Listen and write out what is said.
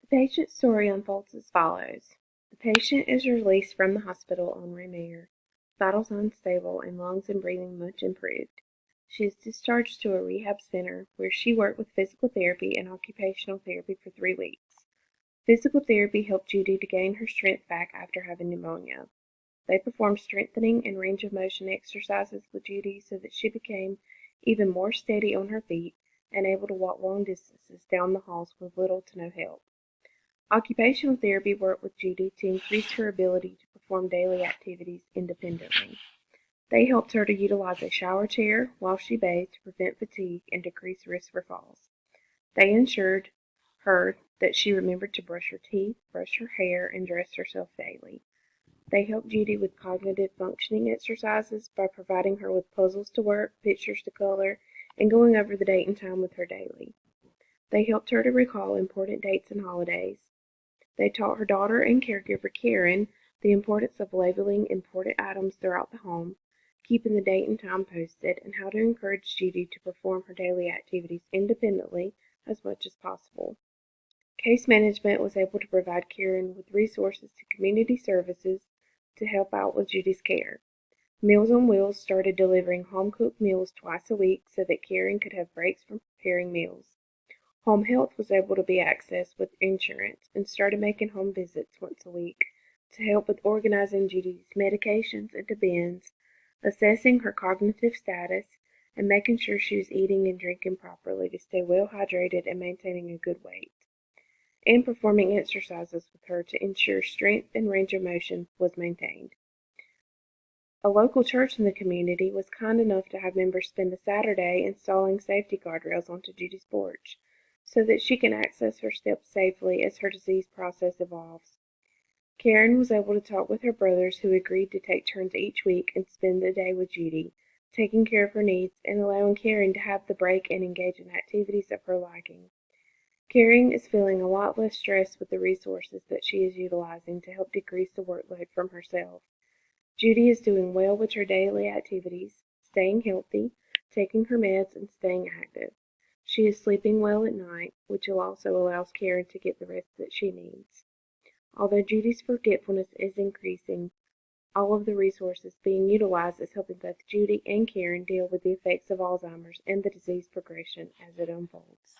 The patient's story unfolds as follows. The patient is released from the hospital on remand, vital signs stable, and lungs and breathing much improved. She is discharged to a rehab center where she worked with physical therapy and occupational therapy for 3 weeks. Physical therapy helped Judy to gain her strength back after having pneumonia. They performed strengthening and range of motion exercises with Judy so that she became even more steady on her feet and able to walk long distances down the halls with little to no help. Occupational therapy worked with Judy to increase her ability to perform daily activities independently. They helped her to utilize a shower chair while she bathed to prevent fatigue and decrease risk for falls. They ensured her that she remembered to brush her teeth, brush her hair, and dress herself daily. They helped Judy with cognitive functioning exercises by providing her with puzzles to work, pictures to color, and going over the date and time with her daily. They helped her to recall important dates and holidays. They taught her daughter and caregiver Karen the importance of labeling important items throughout the home, keeping the date and time posted, and how to encourage Judy to perform her daily activities independently as much as possible. Case management was able to provide Karen with resources to community services to help out with Judy's care. Meals on Wheels started delivering home-cooked meals twice a week so that Karen could have breaks from preparing meals. Home health was able to be accessed with insurance and started making home visits once a week to help with organizing Judy's medications into bins, assessing her cognitive status, and making sure she was eating and drinking properly to stay well hydrated and maintaining a good weight, and performing exercises with her to ensure strength and range of motion was maintained. A local church in the community was kind enough to have members spend a Saturday installing safety guardrails onto Judy's porch so that she can access her steps safely as her disease process evolves. Karen was able to talk with her brothers who agreed to take turns each week and spend the day with Judy, taking care of her needs and allowing Karen to have the break and engage in activities of her liking. Karen is feeling a lot less stressed with the resources that she is utilizing to help decrease the workload from herself. Judy is doing well with her daily activities, staying healthy, taking her meds, and staying active. She is sleeping well at night, which also allows Karen to get the rest that she needs. Although Judy's forgetfulness is increasing, all of the resources being utilized is helping both Judy and Karen deal with the effects of Alzheimer's and the disease progression as it unfolds.